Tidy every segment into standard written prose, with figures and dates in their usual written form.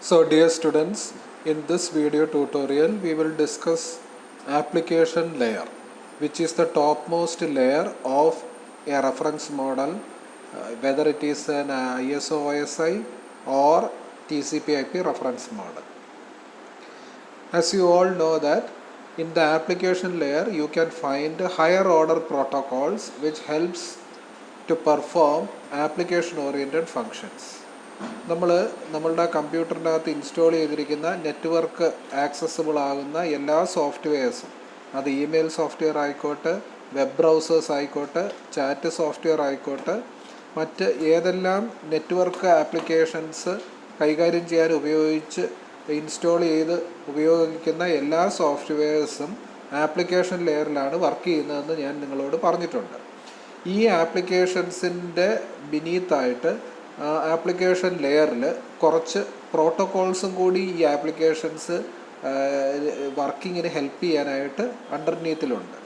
So dear students, in this video tutorial we will discuss application layer, which is the topmost layer of a reference model, whether it is an ISO OSI or TCP/IP reference model. As you all know that in the application layer you can find higher order protocols which helps to perform application oriented functions. നമ്മളുടെ കമ്പ്യൂട്ടറിൻ്റെ അകത്ത് install ചെയ്തിരിക്കുന്ന network accessible ആകുന്ന എല്ലാ സോഫ്റ്റ്വെയർസും, അത് email software ആയിക്കോട്ടെ, web browsers ആയിക്കോട്ടെ, chat software ആയിക്കോട്ടെ, മറ്റ് ഏതെല്ലാം നെറ്റ്വർക്ക് ആപ്ലിക്കേഷൻസ് കൈകാര്യം ചെയ്യാൻ ഇൻസ്റ്റാൾ ചെയ്ത് ഉപയോഗിക്കുന്ന എല്ലാ സോഫ്റ്റ്വെയർസും ആപ്ലിക്കേഷൻ ലെയറിലാണ് വർക്ക് ചെയ്യുന്നതെന്ന് ഞാൻ നിങ്ങളോട് പറഞ്ഞിട്ടുണ്ട്. ഈ ആപ്ലിക്കേഷൻസിൻ്റെ ബിനീത്തായിട്ട് ആപ്ലിക്കേഷൻ ലെയറിൽ കുറച്ച് പ്രോട്ടോക്കോൾസും കൂടി ഈ ആപ്ലിക്കേഷൻസ് വർക്കിങ്ങിന് ഹെൽപ്പ് ചെയ്യാനായിട്ട് അണ്ടർനീത്തിലുണ്ട്.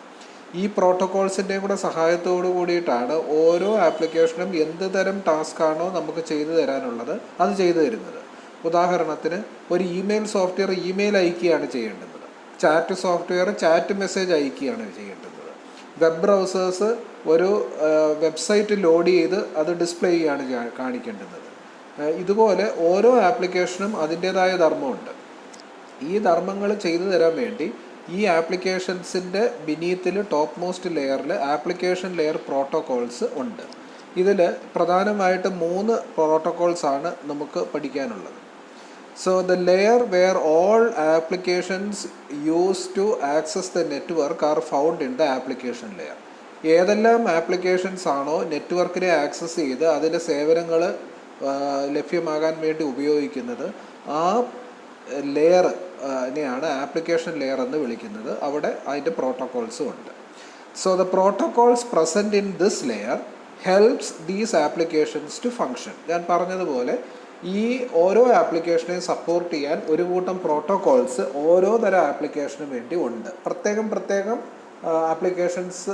ഈ പ്രോട്ടോക്കോൾസിൻ്റെയും കൂടെ സഹായത്തോടു കൂടിയിട്ടാണ് ഓരോ ആപ്ലിക്കേഷനും എന്ത് തരം ടാസ്ക്കാണോ നമുക്ക് ചെയ്തു തരാനുള്ളത് അത് ചെയ്തു തരുന്നത്. ഉദാഹരണത്തിന് ഒരു ഇമെയിൽ സോഫ്റ്റ്വെയർ ഇമെയിൽ അയക്കുകയാണ് ചെയ്യേണ്ടത്, ചാറ്റ് സോഫ്റ്റ്വെയർ ചാറ്റ് മെസ്സേജ് അയക്കുകയാണ് ചെയ്യേണ്ടത്, വെബ് ബ്രൗസേഴ്സ് ഒരു വെബ്സൈറ്റ് ലോഡ് ചെയ്ത് അത് ഡിസ്പ്ലേ ചെയ്യാണ് കാണിക്കേണ്ടത്. ഇതുപോലെ ഓരോ ആപ്ലിക്കേഷനും അതിൻ്റേതായ ധർമ്മമുണ്ട്. ഈ ധർമ്മങ്ങൾ ചെയ്തു തരാൻ വേണ്ടി ഈ ആപ്ലിക്കേഷൻസിൻ്റെ ബിനീത്തിൽ ടോപ്പ് മോസ്റ്റ് ലെയറിൽ ആപ്ലിക്കേഷൻ ലെയർ പ്രോട്ടോക്കോൾസ് ഉണ്ട്. ഇതിൽ പ്രധാനമായിട്ട് 3 പ്രോട്ടോക്കോൾസാണ് നമുക്ക് പഠിക്കാനുള്ളത്. So the layer where all applications used to access the network are found in the application layer. ഏതെല്ലാം ആപ്ലിക്കേഷൻസ് ആണോ നെറ്റ്വർക്കിനെ ആക്സസ് ചെയ്ത് അതിൻ്റെ സേവനങ്ങൾ ലഭ്യമാകാൻ വേണ്ടി ഉപയോഗിക്കുന്നത്, ആ ലെയറിനെയാണ് ആപ്ലിക്കേഷൻ ലെയർ എന്ന് വിളിക്കുന്നത്. അവിടെ അതിൻ്റെ പ്രോട്ടോക്കോൾസും ഉണ്ട്. So the protocols present in this layer helps these applications to function. ഞാൻ പറഞ്ഞതുപോലെ ഈ ഓരോ ആപ്ലിക്കേഷനെയും സപ്പോർട്ട് ചെയ്യാൻ ഒരു കൂട്ടം പ്രോട്ടോക്കോൾസ് ഓരോ തരം ആപ്ലിക്കേഷനും വേണ്ടി ഉണ്ട്. പ്രത്യേകം ആപ്ലിക്കേഷൻസ്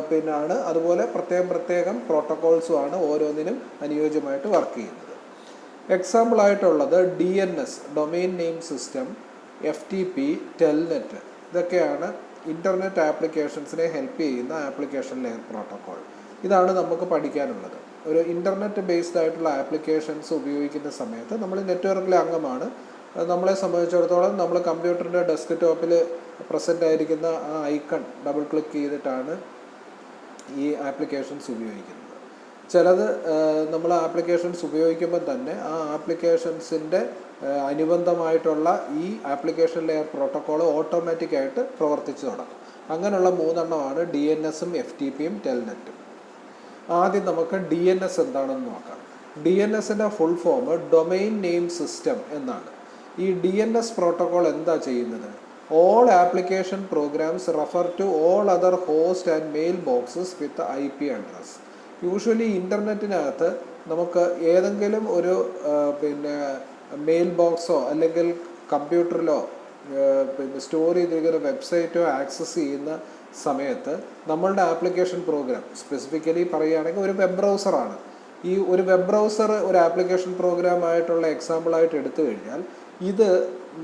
പിന്നാണ്, അതുപോലെ പ്രത്യേകം പ്രോട്ടോക്കോൾസുമാണ് ഓരോന്നിനും അനുയോജ്യമായിട്ട് വർക്ക് ചെയ്യുന്നത്. എക്സാമ്പിളായിട്ടുള്ളത് DNS, domain name system, FTP, Telnet, ഇതൊക്കെയാണ് ഇൻ്റർനെറ്റ് ആപ്ലിക്കേഷൻസിനെ ഹെൽപ്പ് ചെയ്യുന്ന ആപ്ലിക്കേഷൻ ലെയർ പ്രോട്ടോക്കോൾ. ഇതാണ് നമുക്ക് പഠിക്കാനുള്ളത്. ഒരു ഇൻ്റർനെറ്റ് ബേസ്ഡ് ആയിട്ടുള്ള ആപ്ലിക്കേഷൻസ് ഉപയോഗിക്കുന്ന സമയത്ത് നമ്മൾ നെറ്റ്വർക്കിലെ അംഗമാണ്. നമ്മളെ സംബന്ധിച്ചിടത്തോളം നമ്മൾ കമ്പ്യൂട്ടറിൻ്റെ ഡെസ്ക്ടോപ്പിൽ പ്രസൻ്റ് ആയിരിക്കുന്ന ആ ഐക്കൺ ഡബിൾ ക്ലിക്ക് ചെയ്തിട്ടാണ് ഈ ആപ്ലിക്കേഷൻസ് ഉപയോഗിക്കുന്നത്. ചിലത് നമ്മൾ ആപ്ലിക്കേഷൻസ് ഉപയോഗിക്കുമ്പോൾ തന്നെ ആ ആപ്ലിക്കേഷൻസിൻ്റെ അനുബന്ധമായിട്ടുള്ള ഈ ആപ്ലിക്കേഷൻ ലെയർ പ്രോട്ടോക്കോൾ ഓട്ടോമാറ്റിക്കായിട്ട് പ്രവർത്തിച്ചു തുടങ്ങും. അങ്ങനെയുള്ള 3 എണ്ണമാണ് DNSഉം FTPയും ടെൽനെറ്റും. ആദ്യം നമുക്ക് DNS എന്താണെന്ന് നോക്കാം. DNSൻ്റെ full form domain name system എന്നാണ്. ഈ DNS പ്രോട്ടോക്കോൾ എന്താ ചെയ്യുന്നത്? All application programs refer to all other host and mail boxes with IP address. Usually ഇൻ്റർനെറ്റിനകത്ത് നമുക്ക് ഏതെങ്കിലും ഒരു മെയിൽ ബോക്സോ അല്ലെങ്കിൽ കമ്പ്യൂട്ടറിലോ സ്റ്റോർ ചെയ്തിരിക്കുന്ന വെബ്സൈറ്റോ ആക്സസ് ചെയ്യുന്ന സമയത്ത് നമ്മളുടെ ആപ്ലിക്കേഷൻ പ്രോഗ്രാം, സ്പെസിഫിക്കലി പറയുകയാണെങ്കിൽ ഒരു വെബ് ബ്രൗസറാണ്. ഈ ഒരു വെബ് ബ്രൗസർ ഒരു ആപ്ലിക്കേഷൻ പ്രോഗ്രാം ആയിട്ടുള്ള എക്സാമ്പിളായിട്ട് എടുത്തു കഴിഞ്ഞാൽ ഇത്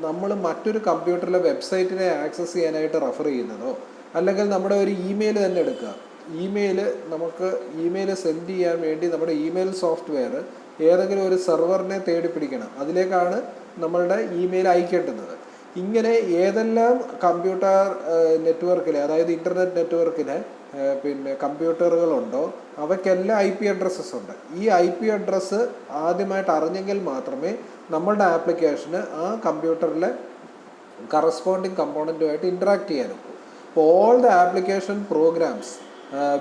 നമ്മൾ മറ്റൊരു കമ്പ്യൂട്ടറിലെ വെബ്സൈറ്റിനെ ആക്സസ് ചെയ്യാനായിട്ട് റെഫർ ചെയ്യുന്നതോ, അല്ലെങ്കിൽ നമ്മുടെ ഒരു ഇമെയിൽ തന്നെ എടുക്കുക. നമുക്ക് ഇമെയിൽ സെൻഡ് ചെയ്യാൻ വേണ്ടി നമ്മുടെ ഇമെയിൽ സോഫ്റ്റ്വെയർ ഏതെങ്കിലും ഒരു സെർവറിനെ തേടി പിടിക്കണം, അതിലേക്കാണ് നമ്മളുടെ ഇമെയിൽ അയക്കേണ്ടുന്നത്. ഇങ്ങനെ ഏതെല്ലാം കമ്പ്യൂട്ടർ നെറ്റ്വർക്കിൽ, അതായത് ഇൻ്റർനെറ്റ് നെറ്റ്വർക്കിൽ കമ്പ്യൂട്ടറുകളുണ്ടോ അവയ്ക്കെല്ലാം IP അഡ്രസ്സസ് ഉണ്ട്. ഈ IP അഡ്രസ്സ് ആദ്യമായിട്ട് അറിഞ്ഞെങ്കിൽ മാത്രമേ നമ്മളുടെ ആപ്ലിക്കേഷന് ആ കമ്പ്യൂട്ടറിലെ കറസ്പോണ്ടിങ് കമ്പോണൻറ്റുമായിട്ട് ഇൻറ്ററാക്ട് ചെയ്യാനൊക്കൂ. അപ്പോൾ all the application programmes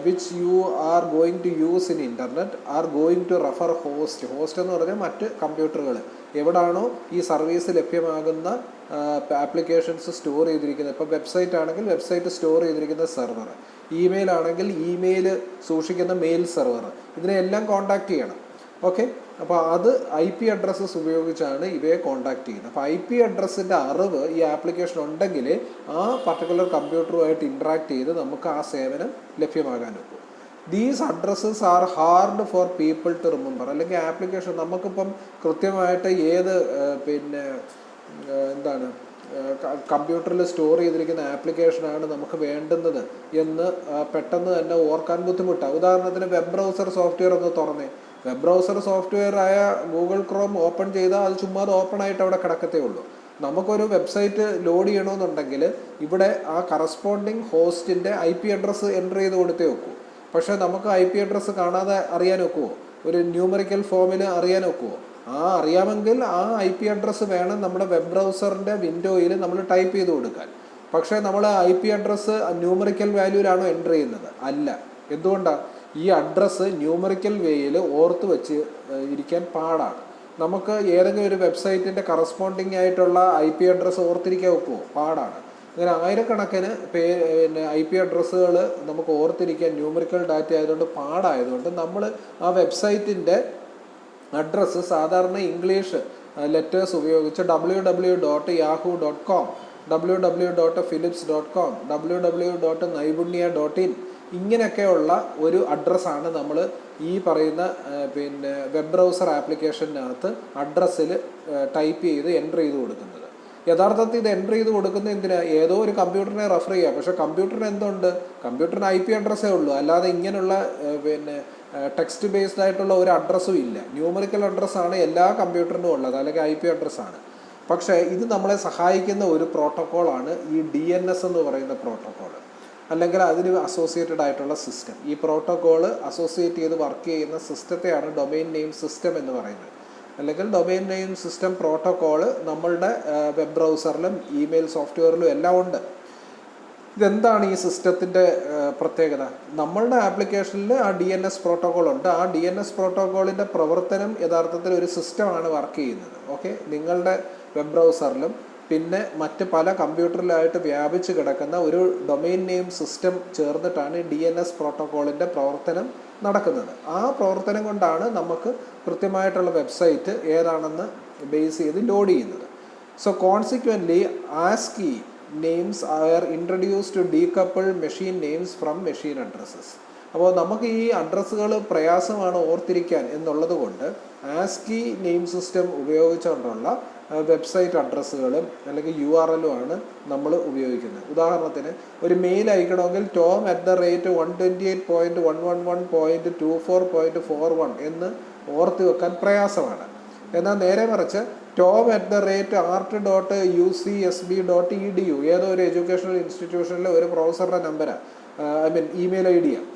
which you are going to use in internet are going to refer host എന്ന് പറഞ്ഞാൽ മറ്റ് കമ്പ്യൂട്ടറുകൾ എവിടാണോ ഈ സർവീസ് ലഭ്യമാകുന്ന ആപ്ലിക്കേഷൻസ് സ്റ്റോർ ചെയ്തിരിക്കുന്നത്. ഇപ്പോൾ വെബ്സൈറ്റ് ആണെങ്കിൽ വെബ്സൈറ്റ് സ്റ്റോർ ചെയ്തിരിക്കുന്ന സെർവർ, ഇമെയിൽ ആണെങ്കിൽ ഇമെയിൽ സൂക്ഷിക്കുന്ന മെയിൽ സെർവർ, ഇതിനെല്ലാം കോൺടാക്ട് ചെയ്യണം. ഓക്കെ, അപ്പോൾ അത് IP അഡ്രസ്സസ് ഉപയോഗിച്ചാണ് ഇവയെ കോൺടാക്ട് ചെയ്യുന്നത്. അപ്പോൾ IP അഡ്രസ്സിൻ്റെ അറിവ് ഈ ആപ്ലിക്കേഷൻ ഉണ്ടെങ്കിൽ ആ പർട്ടിക്കുലർ കമ്പ്യൂട്ടറുമായിട്ട് ഇൻട്രാക്ട് ചെയ്ത് നമുക്ക് ആ സേവനം ലഭ്യമാകാൻ ഒക്കും. These addresses are hard for people to remember. അല്ലെങ്കിൽ ആപ്ലിക്കേഷൻ നമുക്കിപ്പം കൃത്യമായിട്ട് ഏത് എന്താണ് കമ്പ്യൂട്ടറിൽ സ്റ്റോർ ചെയ്തിരിക്കുന്ന ആപ്ലിക്കേഷനാണ് നമുക്ക് വേണ്ടുന്നത് എന്ന് പെട്ടെന്ന് തന്നെ ഓർക്കാൻ ബുദ്ധിമുട്ടാണ്. ഉദാഹരണത്തിന് വെബ് ബ്രൗസർ സോഫ്റ്റ്വെയർ ഒന്ന് തുറന്നേ. വെബ് ബ്രൗസർ സോഫ്റ്റ്വെയർ ആയ ഗൂഗിൾ ക്രോം ഓപ്പൺ ചെയ്താൽ അത് ചുമ്മാ ഓപ്പൺ ആയിട്ട് അവിടെ കിടക്കത്തേ ഉള്ളൂ. നമുക്കൊരു വെബ്സൈറ്റ് ലോഡ് ചെയ്യണമെന്നുണ്ടെങ്കിൽ ഇവിടെ ആ കറസ്പോണ്ടിങ് ഹോസ്റ്റിൻ്റെ IP അഡ്രസ്സ് എൻ്റർ ചെയ്ത് കൊടുത്തേ വെക്കൂ. പക്ഷേ നമുക്ക് IP അഡ്രസ്സ് കാണാതെ അറിയാൻ ഒക്കുമോ? ഒരു ന്യൂമറിക്കൽ ഫോമിൽ അറിയാൻ ഒക്കുമോ? അറിയാമെങ്കിൽ ആ IP അഡ്രസ്സ് വേണം നമ്മുടെ വെബ് ബ്രൗസറിൻ്റെ വിൻഡോയിൽ നമ്മൾ ടൈപ്പ് ചെയ്ത് കൊടുക്കാൻ. പക്ഷേ നമ്മൾ IP അഡ്രസ്സ് ന്യൂമറിക്കൽ വാല്യൂവിലാണോ എൻ്റർ ചെയ്യുന്നത്? അല്ല. എന്തുകൊണ്ടാണ്? ഈ അഡ്രസ്സ് ന്യൂമറിക്കൽ വേയിൽ ഓർത്ത് വെച്ച് ഇരിക്കാൻ പാടാണ്. നമുക്ക് ഏതെങ്കിലും ഒരു വെബ്സൈറ്റിൻ്റെ കറസ്പോണ്ടിങ് ആയിട്ടുള്ള IP അഡ്രസ്സ് ഓർത്തിരിക്കാൻ ഒക്കുമോ? പാടാണ്. അങ്ങനെ ആയിരക്കണക്കിന് IP അഡ്രസ്സുകൾ നമുക്ക് ഓർത്തിരിക്കാൻ ന്യൂമറിക്കൽ ഡാറ്റ ആയതുകൊണ്ട് പാടായതുകൊണ്ട് നമ്മൾ ആ വെബ്സൈറ്റിൻ്റെ അഡ്രസ്സ് സാധാരണ ഇംഗ്ലീഷ് ലെറ്റേഴ്സ് ഉപയോഗിച്ച് www.yahoo.com, www.philips.com, www.naibunya.in ഇങ്ങനെയൊക്കെയുള്ള ഒരു അഡ്രസ്സാണ് നമ്മൾ ഈ പറയുന്ന വെബ് ബ്രൗസർ ആപ്ലിക്കേഷനകത്ത് അഡ്രസ്സിൽ ടൈപ്പ് ചെയ്ത് എൻ്റർ ചെയ്ത് കൊടുക്കുന്നത്. യഥാർത്ഥത്തിൽ ഇത് എൻ്റർ ചെയ്ത് കൊടുക്കുന്ന എന്തിനാണ്? ഏതോ ഒരു കമ്പ്യൂട്ടറിനെ റെഫർ ചെയ്യുക. പക്ഷേ കമ്പ്യൂട്ടറിന് എന്തുണ്ട്? കമ്പ്യൂട്ടറിന് IP അഡ്രസ്സേ ഉള്ളൂ. അല്ലാതെ ഇങ്ങനെയുള്ള ടെക്സ്റ്റ് ബേസ്ഡ് ആയിട്ടുള്ള ഒരു അഡ്രസ്സും ഇല്ല. ന്യൂമറിക്കൽ അഡ്രസ്സാണ് എല്ലാ കമ്പ്യൂട്ടറിനും ഉള്ളത്, അല്ലെങ്കിൽ IP അഡ്രസ്സാണ്. പക്ഷേ ഇത് നമ്മളെ സഹായിക്കുന്ന ഒരു പ്രോട്ടോക്കോളാണ് ഈ DNS എന്ന് പറയുന്ന പ്രോട്ടോക്കോൾ, അല്ലെങ്കിൽ അതിന് അസോസിയേറ്റഡ് ആയിട്ടുള്ള സിസ്റ്റം. ഈ പ്രോട്ടോക്കോൾ അസോസിയേറ്റ് ചെയ്ത് വർക്ക് ചെയ്യുന്ന സിസ്റ്റത്തെയാണ് ഡൊമെയിൻ നെയിം സിസ്റ്റം എന്ന് പറയുന്നത്. അല്ലെങ്കിൽ ഡൊമെയിൻ നെയിം സിസ്റ്റം പ്രോട്ടോക്കോൾ നമ്മളുടെ വെബ് ബ്രൗസറിലും ഇമെയിൽ സോഫ്റ്റ്വെയറിലും എല്ലാം ഉണ്ട്. ഇതെന്താണ് ഈ സിസ്റ്റത്തിൻ്റെ പ്രത്യേകത? നമ്മളുടെ ആപ്ലിക്കേഷനിൽ ആ DNS പ്രോട്ടോക്കോൾ ഉണ്ട്. ആ DNS പ്രോട്ടോക്കോളിൻ്റെ പ്രവർത്തനം യഥാർത്ഥത്തിൽ ഒരു സിസ്റ്റമാണ് വർക്ക് ചെയ്യുന്നത്. ഓക്കെ, നിങ്ങളുടെ വെബ് ബ്രൗസറിലും പിന്നെ മറ്റ് പല കമ്പ്യൂട്ടറിലായിട്ട് വ്യാപിച്ച് കിടക്കുന്ന ഒരു ഡൊമെയിൻ നെയിം സിസ്റ്റം ചേർന്നിട്ടാണ് DNS പ്രോട്ടോക്കോളിൻ്റെ പ്രവർത്തനം നടക്കുന്നത്. ആ പ്രവർത്തനം കൊണ്ടാണ് നമുക്ക് കൃത്യമായിട്ടുള്ള വെബ്സൈറ്റ് ഏതാണെന്ന് ബേസ് ചെയ്ത് ലോഡ് ചെയ്യുന്നത്. So consequently ASCII names are introduce to decouple machine names from machine addresses. അപ്പോൾ നമുക്ക് ഈ അഡ്രസ്സുകൾ പ്രയാസമാണ് ഓർത്തിരിക്കാൻ എന്നുള്ളത് കൊണ്ട് ASCII നെയിം സിസ്റ്റം ഉപയോഗിച്ചുകൊണ്ടുള്ള വെബ്സൈറ്റ് അഡ്രസ്സുകളും അല്ലെങ്കിൽ URL ആണ് നമ്മൾ ഉപയോഗിക്കുന്നത്. ഉദാഹരണത്തിന് ഒരു മെയിൽ അയക്കണമെങ്കിൽ tom@128.111.24.41 എന്ന് ഓർത്ത് വെക്കാൻ പ്രയാസമാണ്. എന്നാൽ നേരെ മറിച്ച് tom@art.ucsb.edu ഏതോ ഒരു എഡ്യൂക്കേഷണൽ ഇൻസ്റ്റിറ്റ്യൂഷനിലെ ഒരു പ്രൊഫസറുടെ നമ്പറാണ്, ഇമെയിൽ ID ആണ്.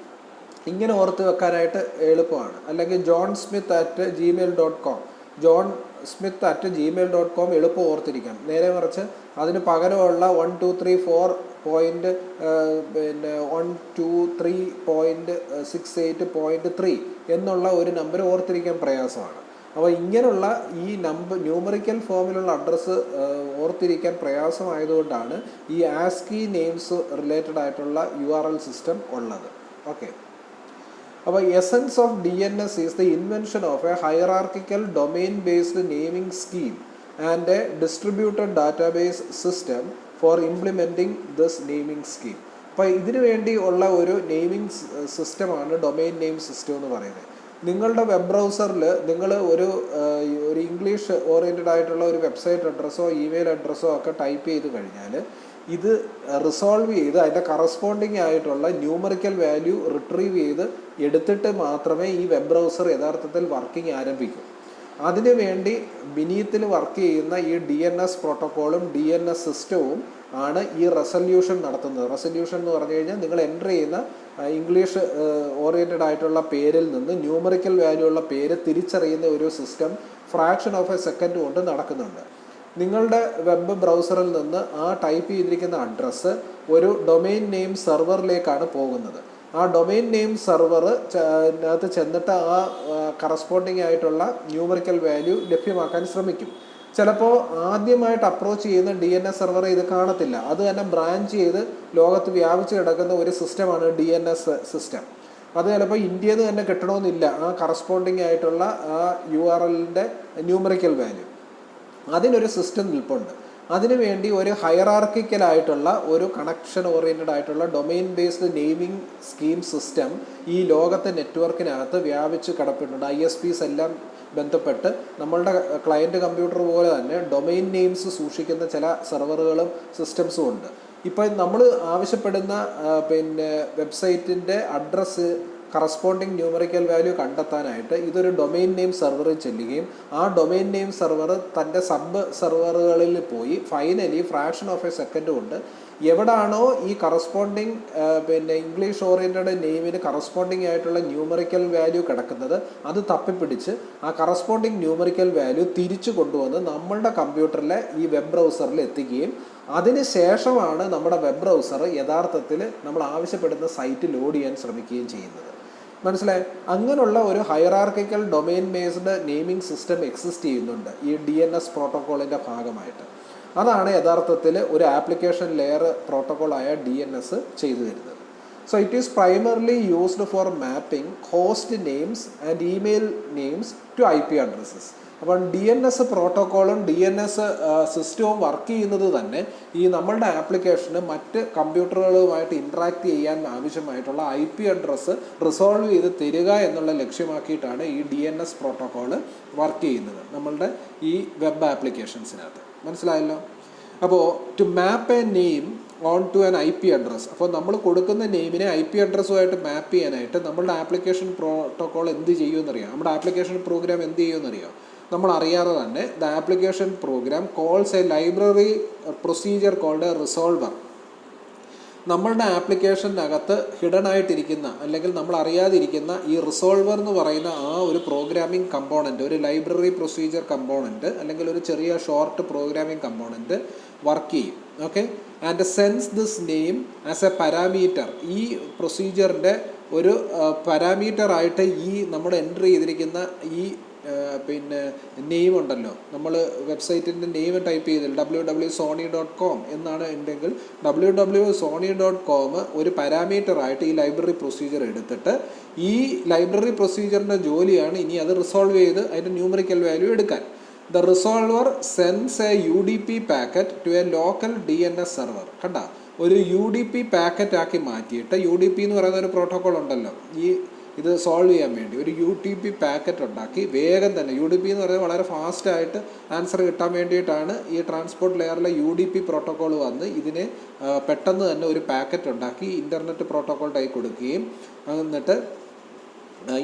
ഇങ്ങനെ ഓർത്ത് വെക്കാനായിട്ട് എളുപ്പമാണ്. അല്ലെങ്കിൽ johnsmith@gmail.com, johnsmith@gmail.com എളുപ്പം ഓർത്തിരിക്കാം. നേരെ മറിച്ച് അതിന് പകരമുള്ള 123.123.68.3 എന്നുള്ള ഒരു നമ്പർ ഓർത്തിരിക്കാൻ പ്രയാസമാണ്. അപ്പോൾ ഇങ്ങനെയുള്ള ഈ ന്യൂമറിക്കൽ ഫോമിലുള്ള അഡ്രസ്സ് ഓർത്തിരിക്കാൻ പ്രയാസമായതുകൊണ്ടാണ് ഈ ASCII നെയിംസ് റിലേറ്റഡ് ആയിട്ടുള്ള URL സിസ്റ്റം ഉള്ളത്. ഓക്കെ, അപ്പോൾ essence of DNS is the invention of A hierarchical domain based naming scheme and A distributed database system for implementing this naming scheme. അപ്പോൾ ഇതിനു വേണ്ടി ഉള്ള ഒരു നെയിമിംഗ് സിസ്റ്റമാണ് ഡൊമെയിൻ നെയിം സിസ്റ്റം എന്ന് പറയുന്നത്. നിങ്ങളുടെ വെബ് ബ്രൗസറിൽ നിങ്ങൾ ഒരു ഇംഗ്ലീഷ് ഓറിയൻറ്റഡ് ആയിട്ടുള്ള ഒരു വെബ്സൈറ്റ് അഡ്രസ്സോ ഇമെയിൽ അഡ്രസ്സോ ഒക്കെ ടൈപ്പ് ചെയ്ത് കഴിഞ്ഞാൽ ഇത് റിസോൾവ് ചെയ്ത് അതിൻ്റെ കറസ്പോണ്ടിങ് ആയിട്ടുള്ള ന്യൂമറിക്കൽ വാല്യൂ റിട്രീവ് ചെയ്ത് എടുത്തിട്ട് മാത്രമേ ഈ വെബ് ബ്രൗസർ യഥാർത്ഥത്തിൽ വർക്കിംഗ് ആരംഭിക്കൂ. അതിനു വേണ്ടി ബിനീത്തിൽ വർക്ക് ചെയ്യുന്ന ഈ DNS പ്രോട്ടോക്കോളും DNS സിസ്റ്റവും ആണ് ഈ റെസല്യൂഷൻ നടത്തുന്നത്. റെസല്യൂഷൻ എന്ന് പറഞ്ഞു കഴിഞ്ഞാൽ നിങ്ങൾ എൻ്റർ ചെയ്യുന്ന ഇംഗ്ലീഷ് ഓറിയൻറ്റഡ് ആയിട്ടുള്ള പേരിൽ നിന്ന് ന്യൂമറിക്കൽ വാല്യൂ ഉള്ള പേര് തിരിച്ചറിയുന്ന ഒരു system fraction of A second കൊണ്ട് നടക്കുന്നുണ്ട്. നിങ്ങളുടെ വെബ് ബ്രൗസറിൽ നിന്ന് ആ ടൈപ്പ് ചെയ്തിരിക്കുന്ന അഡ്രസ്സ് ഒരു ഡൊമെയിൻ നെയിം സെർവറിലേക്കാണ് പോകുന്നത്. ആ ഡൊമെയിൻ നെയിം സെർവറിനകത്ത് ചെന്നിട്ട് ആ കറസ്പോണ്ടിങ് ആയിട്ടുള്ള ന്യൂമറിക്കൽ വാല്യൂ ലഭ്യമാക്കാൻ ശ്രമിക്കും. ചിലപ്പോൾ ആദ്യമായിട്ട് അപ്രോച്ച് ചെയ്യുന്ന DNS സെർവർ ഇത് കാണത്തില്ല. അത് തന്നെ ബ്രാഞ്ച് ചെയ്ത് ലോകത്ത് വ്യാപിച്ച് കിടക്കുന്ന ഒരു സിസ്റ്റമാണ് DNS സിസ്റ്റം. അത് ചിലപ്പോൾ ഇന്ത്യയിൽ നിന്ന് തന്നെ കിട്ടണമെന്നില്ല ആ കറസ്പോണ്ടിങ് ആയിട്ടുള്ള ആ URLൻ്റെ ന്യൂമറിക്കൽ വാല്യൂ. അതിനൊരു സിസ്റ്റം നിൽപ്പുണ്ട്. അതിനുവേണ്ടി ഒരു ഹയറാർക്കിക്കലായിട്ടുള്ള ഒരു കണക്ഷൻ ഓറിയൻറ്റഡ് ആയിട്ടുള്ള domain based naming scheme system ഈ ലോകത്തെ നെറ്റ്വർക്കിനകത്ത് വ്യാപിച്ച് കിടപ്പിട്ടുണ്ട്. ISPs എല്ലാം ബന്ധപ്പെട്ട് നമ്മളുടെ ക്ലയൻറ്റ് കമ്പ്യൂട്ടർ പോലെ തന്നെ ഡൊമെയിൻ നെയിംസ് സൂക്ഷിക്കുന്ന ചില സെർവറുകളും സിസ്റ്റംസും ഉണ്ട്. ഇപ്പം നമ്മൾ ആവശ്യപ്പെടുന്ന വെബ്സൈറ്റിൻ്റെ അഡ്രസ്സ് കറസ്പോണ്ടിങ് ന്യൂമറിക്കൽ വാല്യൂ കണ്ടെത്താനായിട്ട് ഇതൊരു ഡൊമെയിൻ നെയിം സെർവറിൽ ചെല്ലുകയും ആ ഡൊമെയിൻ നെയിം സെർവർ തൻ്റെ സബ് സെർവറുകളിൽ പോയി finally fraction of A second കൊണ്ട് എവിടാണോ ഈ കറസ്പോണ്ടിങ് ഇംഗ്ലീഷ് ഓറിയൻറ്റഡ് നെയിമിന് കറസ്പോണ്ടിങ് ആയിട്ടുള്ള ന്യൂമറിക്കൽ വാല്യൂ കിടക്കുന്നത് അത് തപ്പിപ്പിടിച്ച് ആ കറസ്പോണ്ടിങ് ന്യൂമറിക്കൽ വാല്യൂ തിരിച്ചു കൊണ്ടുവന്ന് നമ്മളുടെ കമ്പ്യൂട്ടറിലെ ഈ വെബ് ബ്രൗസറിൽ എത്തിക്കുകയും അതിന് ശേഷമാണ് നമ്മുടെ വെബ് ബ്രൗസർ യഥാർത്ഥത്തിൽ നമ്മൾ ആവശ്യപ്പെടുന്ന സൈറ്റ് ലോഡ് ചെയ്യാൻ ശ്രമിക്കുകയും ചെയ്യുന്നത്. മനസ്സിലായി? അങ്ങനെയുള്ള ഒരു hierarchical domain based naming system exist ചെയ്യുന്നുണ്ട് ഈ DNS പ്രോട്ടോക്കോളിൻ്റെ ഭാഗമായിട്ട്. അതാണ് യഥാർത്ഥത്തിൽ ഒരു ആപ്ലിക്കേഷൻ ലെയർ പ്രോട്ടോക്കോളായ DNS ചെയ്തു തരുന്നത്. So it is primarily used for mapping host names and email names to IP addresses. അപ്പം DNS പ്രോട്ടോക്കോളും DNS സിസ്റ്റവും വർക്ക് ചെയ്യുന്നത് തന്നെ ഈ നമ്മളുടെ ആപ്ലിക്കേഷന് മറ്റ് കമ്പ്യൂട്ടറുകളുമായിട്ട് ഇൻട്രാക്ട് ചെയ്യാൻ ആവശ്യമായിട്ടുള്ള IP അഡ്രസ്സ് റിസോൾവ് ചെയ്ത് തരിക എന്നുള്ള ലക്ഷ്യമാക്കിയിട്ടാണ് ഈ DNS പ്രോട്ടോക്കോള് വർക്ക് ചെയ്യുന്നത് നമ്മളുടെ ഈ വെബ് ആപ്ലിക്കേഷൻസിനകത്ത്. മനസ്സിലായല്ലോ? അപ്പോൾ to map a name on to an IP address, അപ്പോൾ നമ്മൾ കൊടുക്കുന്ന നെയിമിനെ IP അഡ്രസ്സുമായിട്ട് മാപ്പ് ചെയ്യാനായിട്ട് നമ്മളുടെ ആപ്ലിക്കേഷൻ പ്രോട്ടോക്കോൾ എന്ത് ചെയ്യുമെന്നറിയാം? നമ്മുടെ ആപ്ലിക്കേഷൻ പ്രോഗ്രാം എന്ത് ചെയ്യുമെന്നറിയാം? നമ്മൾ അറിയാതെ തന്നെ the application program calls a library procedure called a resolver. നമ്മളുടെ ആപ്ലിക്കേഷനകത്ത് ഹിഡൻ ആയിട്ടിരിക്കുന്ന അല്ലെങ്കിൽ നമ്മൾ അറിയാതിരിക്കുന്ന ഈ റിസോൾവർ എന്ന് പറയുന്ന ആ ഒരു പ്രോഗ്രാമിംഗ് കമ്പോണൻറ്റ്, ഒരു ലൈബ്രറി പ്രൊസീജിയർ കമ്പോണൻറ്റ് അല്ലെങ്കിൽ ഒരു ചെറിയ ഷോർട്ട് പ്രോഗ്രാമിംഗ് കമ്പോണൻറ്റ് വർക്ക് ചെയ്യും. Okay, and sense this name as A parameter. ഈ പ്രൊസീജിയറിൻ്റെ ഒരു പാരാമീറ്ററായിട്ട് ഈ നമ്മൾ എൻ്റർ ചെയ്തിരിക്കുന്ന ഈ നെയിം ഉണ്ടല്ലോ, നമ്മൾ വെബ്സൈറ്റിൻ്റെ നെയിം ടൈപ്പ് ചെയ്തിൽ www.sony.com എന്നാണ് ഉണ്ടെങ്കിൽ www.sony.com ഒരു പാരാമീറ്ററായിട്ട് ഈ ലൈബ്രറി പ്രൊസീജിയർ എടുത്തിട്ട് ഈ ലൈബ്രറി പ്രൊസീജിയറിൻ്റെ ജോലിയാണ് ഇനി അത് റിസോൾവ് ചെയ്ത് അതിൻ്റെ ന്യൂമറിക്കൽ വാല്യൂ എടുക്കാൻ. The resolver sends a UDP packet to a local DNS server. കണ്ട, ഒരു UDP പാക്കറ്റ് ആക്കി മാറ്റിയിട്ട്, UDP എന്ന് പറയുന്ന ഒരു പ്രോട്ടോക്കോൾ ഉണ്ടല്ലോ ഇത് സോൾവ് ചെയ്യാൻ വേണ്ടി ഒരു UDP പാക്കറ്റ് ഉണ്ടാക്കി വേഗം തന്നെ, UDP എന്ന് പറയുന്നത് വളരെ ഫാസ്റ്റായിട്ട് ആൻസർ കിട്ടാൻ വേണ്ടിയിട്ടാണ് ഈ ട്രാൻസ്പോർട്ട് ലെയറിലെ UDP പ്രോട്ടോക്കോൾ വന്ന് ഇതിനെ പെട്ടെന്ന് തന്നെ ഒരു പാക്കറ്റ് ഉണ്ടാക്കി ഇൻ്റർനെറ്റ് പ്രോട്ടോക്കോളിനായി കൊടുക്കുകയും എന്നിട്ട്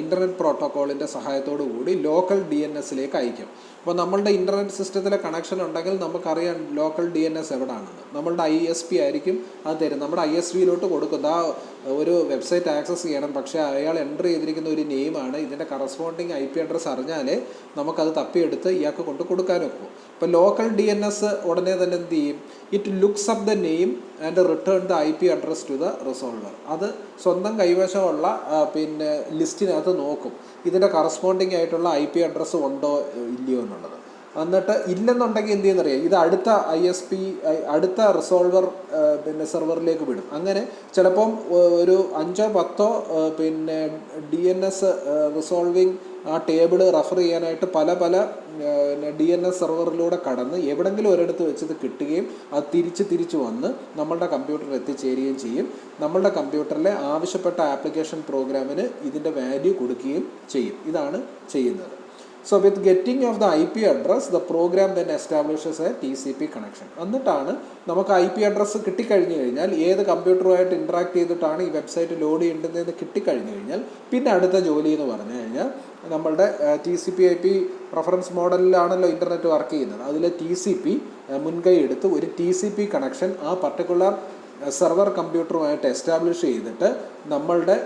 ഇൻ്റർനെറ്റ് പ്രോട്ടോക്കോളിൻ്റെ സഹായത്തോടു കൂടി ലോക്കൽ DNSലേക്ക് അയക്കും. അപ്പോൾ നമ്മളുടെ ഇൻ്റർനെറ്റ് സിസ്റ്റത്തിലെ കണക്ഷൻ ഉണ്ടെങ്കിൽ നമുക്കറിയാം ലോക്കൽ DNS എവിടെയാണെന്ന്. നമ്മളുടെ ISP ആയിരിക്കും അത് തരും. നമ്മുടെ ISPയിലോട്ട് കൊടുക്കുന്ന ആ ഒരു വെബ്സൈറ്റ് ആക്സസ് ചെയ്യണം, പക്ഷേ അയാൾ എൻ്റർ ചെയ്തിരിക്കുന്ന ഒരു നെയിമാണ്, ഇതിൻ്റെ കറസ്പോണ്ടിങ് IP അഡ്രസ്സ് അറിഞ്ഞാലേ നമുക്കത് തപ്പിയെടുത്ത് ഇയാൾക്ക് കൊണ്ട് കൊടുക്കാനൊക്കും. ഇപ്പോൾ ലോക്കൽ DNS ഉടനെ തന്നെ എന്ത് ചെയ്യും? It looks up the name and return the IP address to the resolver. അത് സ്വന്തം കൈവശമുള്ള ലിസ്റ്റിനകത്ത് നോക്കും ഇതിൻ്റെ കറസ്പോണ്ടിങ് ആയിട്ടുള്ള IP അഡ്രസ്സ് ഉണ്ടോ ഇല്ലയോ എന്നുള്ളത്. എന്നിട്ട് ഇല്ലെന്നുണ്ടെങ്കിൽ എന്ത് ചെയ്യുന്നറിയാം, ഇത് അടുത്ത ISP അടുത്ത റിസോൾവർ സെർവറിലേക്ക് വിടും. അങ്ങനെ ചിലപ്പം ഒരു 5-10 DNS റിസോൾവിങ് ആ ടേബിൾ റെഫർ ചെയ്യാനായിട്ട് പല DNS സെർവറിലൂടെ കടന്ന് എവിടെങ്കിലും ഒരിടത്ത് വെച്ചത് കിട്ടുകയും അത് തിരിച്ച് വന്ന് നമ്മളുടെ കമ്പ്യൂട്ടറിൽ എത്തിച്ചേരുകയും ചെയ്യും. നമ്മളുടെ കമ്പ്യൂട്ടറിലെ ആവശ്യപ്പെട്ട ആപ്ലിക്കേഷൻ പ്രോഗ്രാമിന് ഇതിൻ്റെ വാല്യൂ കൊടുക്കുകയും ചെയ്യും. ഇതാണ് ചെയ്യുന്നത്. So with getting of the IP address, the program then establishes a TCP connection. എന്നിട്ടാണ് നമുക്ക് IP അഡ്രസ്സ് കിട്ടിക്കഴിഞ്ഞു കഴിഞ്ഞാൽ, ഏത് കമ്പ്യൂട്ടറുമായിട്ട് ഇൻട്രാക്ട് ചെയ്തിട്ടാണ് ഈ വെബ്സൈറ്റ് ലോഡ് ചെയ്യേണ്ടതെന്ന് കിട്ടിക്കഴിഞ്ഞു കഴിഞ്ഞാൽ പിന്നെ അടുത്ത ജോലി എന്ന് പറഞ്ഞു കഴിഞ്ഞാൽ നമ്മളുടെ TCP/IP റഫറൻസ് മോഡലിലാണല്ലോ ഇൻ്റർനെറ്റ് വർക്ക് ചെയ്യുന്നത്. അതിൽ TCP മുൻകൈ എടുത്ത് ഒരു TCP കണക്ഷൻ ആ പർട്ടിക്കുലർ സെർവർ കമ്പ്യൂട്ടറുമായിട്ട് എസ്റ്റാബ്ലിഷ് ചെയ്തിട്ട് നമ്മളുടെ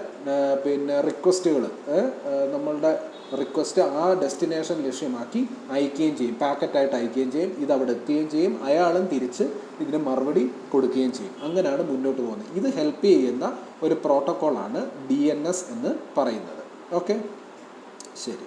റിക്വസ്റ്റുകൾ നമ്മളുടെ റിക്വസ്റ്റ് ആ ഡെസ്റ്റിനേഷൻ ലക്ഷ്യമാക്കി അയക്കുകയും ചെയ്യും, പാക്കറ്റായിട്ട് അയക്കുകയും ചെയ്യും. ഇത് അവിടെ എത്തുകയും ചെയ്യും, അയാളും തിരിച്ച് ഇതിന് മറുപടി കൊടുക്കുകയും ചെയ്യും. അങ്ങനെയാണ് മുന്നോട്ട് പോകുന്നത്. ഇത് ഹെൽപ്പ് ചെയ്യുന്ന ഒരു പ്രോട്ടോക്കോളാണ് DNS എന്ന് പറയുന്നത്. ഓക്കെ, ശരി.